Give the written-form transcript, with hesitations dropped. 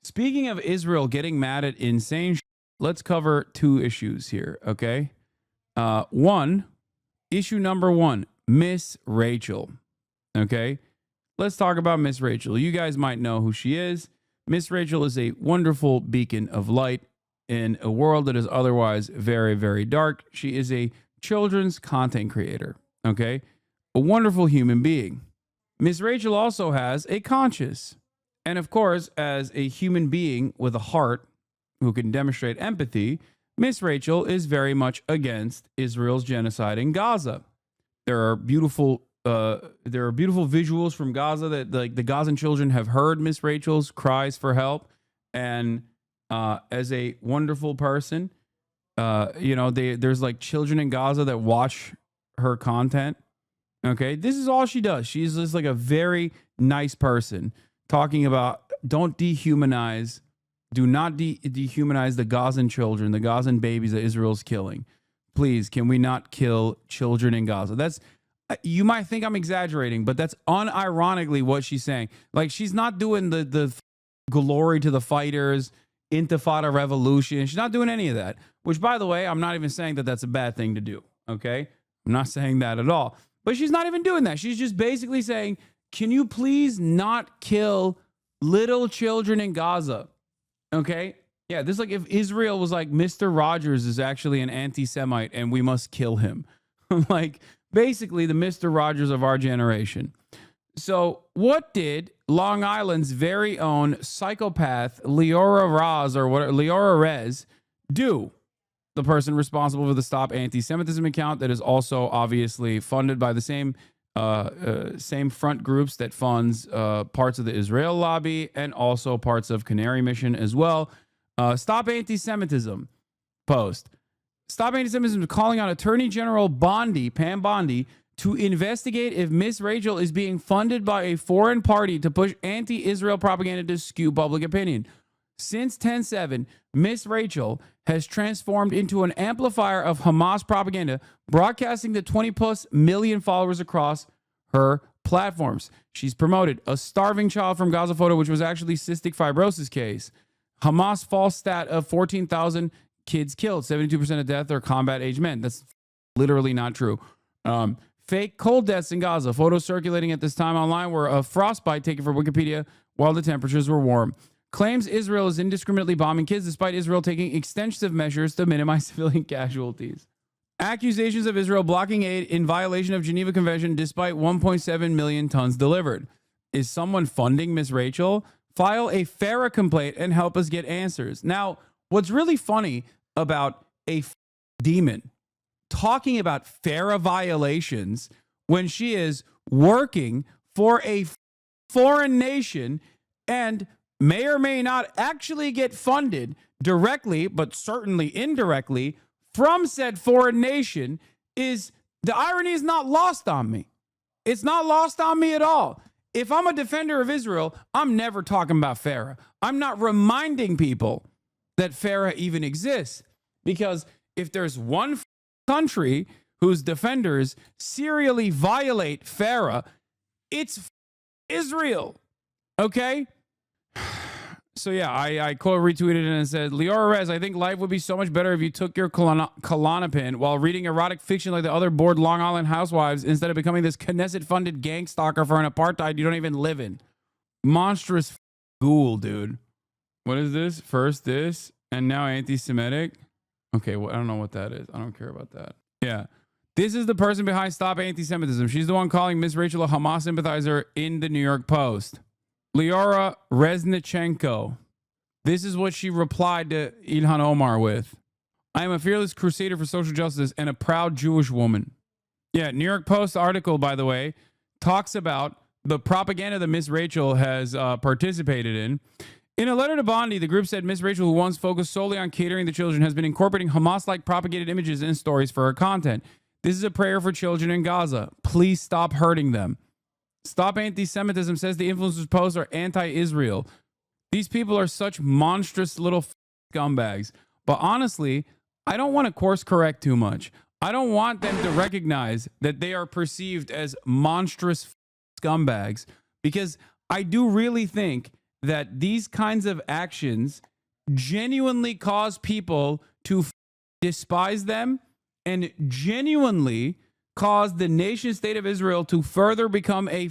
Speaking of Israel getting mad at insane, let's cover two issues here, okay? One, issue number one, Miss Rachel, okay? Let's talk about Miss Rachel. You guys might know who she is. Miss Rachel is a wonderful beacon of light in a world that is otherwise very, very dark. She is a children's content creator, okay? A wonderful human being. Miss Rachel also has a conscience. And of course, as a human being with a heart who can demonstrate empathy, Miss Rachel is very much against Israel's genocide in Gaza. There are beautiful visuals from Gaza that the Gazan children have heard Miss Rachel's cries for help. And as a wonderful person, there's like children in Gaza that watch her content. Okay, this is all she does. She's just like a very nice person talking about do not dehumanize the Gazan children, the Gazan babies that Israel's killing. Please, can we not kill children in Gaza? That's, you might think I'm exaggerating, but that's unironically what she's saying. Like, she's not doing the glory to the fighters, Intifada revolution. She's not doing any of that, which, by the way, I'm not even saying that that's a bad thing to do. Okay, I'm not saying that at all. But she's not even doing that. She's just basically saying, can you please not kill little children in Gaza? Okay? Yeah, this is like if Israel was like, Mr. Rogers is actually an anti-Semite and we must kill him. Like, basically the Mr. Rogers of our generation. So what did Long Island's very own psychopath Leora Rez do? The person responsible for the Stop Anti-Semitism account that is also obviously funded by the same front groups that funds parts of the Israel lobby and also parts of Canary Mission as well. Stop Anti-Semitism post. Stop Anti-Semitism is calling on Attorney General Pam Bondi, to investigate if Miss Rachel is being funded by a foreign party to push anti-Israel propaganda to skew public opinion. Since 10/7, Miss Rachel has transformed into an amplifier of Hamas propaganda, broadcasting to 20+ million followers across her platforms. She's promoted a starving child from Gaza photo, which was actually cystic fibrosis case. Hamas false stat of 14,000 kids killed, 72% of death are combat-age men. That's literally not true. Fake cold deaths in Gaza. Photos circulating at this time online were of frostbite taken from Wikipedia while the temperatures were warm. Claims Israel is indiscriminately bombing kids despite Israel taking extensive measures to minimize civilian casualties. Accusations of Israel blocking aid in violation of Geneva Convention despite 1.7 million tons delivered. Is someone funding Miss Rachel? File a FARA complaint and help us get answers. Now, what's really funny about a demon talking about FARA violations when she is working for a foreign nation and may or may not actually get funded directly, but certainly indirectly from said foreign nation, is the irony is not lost on me. It's not lost on me at all. If I'm a defender of Israel, I'm never talking about FARA. I'm not reminding people that FARA even exists, because if there's one country whose defenders serially violate FARA, it's Israel. Okay? So yeah, I quote retweeted it and said, Leora Rez, I think life would be so much better if you took your Klonopin while reading erotic fiction like the other bored Long Island housewives instead of becoming this Knesset-funded gang stalker for an apartheid you don't even live in. Monstrous ghoul, dude. What is this? First this, and now anti-Semitic? Okay, well, I don't know what that is. I don't care about that. Yeah. This is the person behind Stop Anti-Semitism. She's the one calling Miss Rachel a Hamas sympathizer in the New York Post. Leora Reznichenko. This is what she replied to Ilhan Omar with. I am a fearless crusader for social justice and a proud Jewish woman. Yeah, New York Post article, by the way, talks about the propaganda that Miss Rachel has participated in. In a letter to Bondi, the group said Miss Rachel, who once focused solely on catering to children, has been incorporating Hamas-like propagated images and stories for her content. This is a prayer for children in Gaza. Please stop hurting them. Stop Anti-Semitism says the influencers' posts are anti-Israel. These people are such monstrous little scumbags. But honestly, I don't want to course correct too much. I don't want them to recognize that they are perceived as monstrous scumbags, because I do really think that these kinds of actions genuinely cause people to despise them and genuinely cause the nation state of Israel to further become a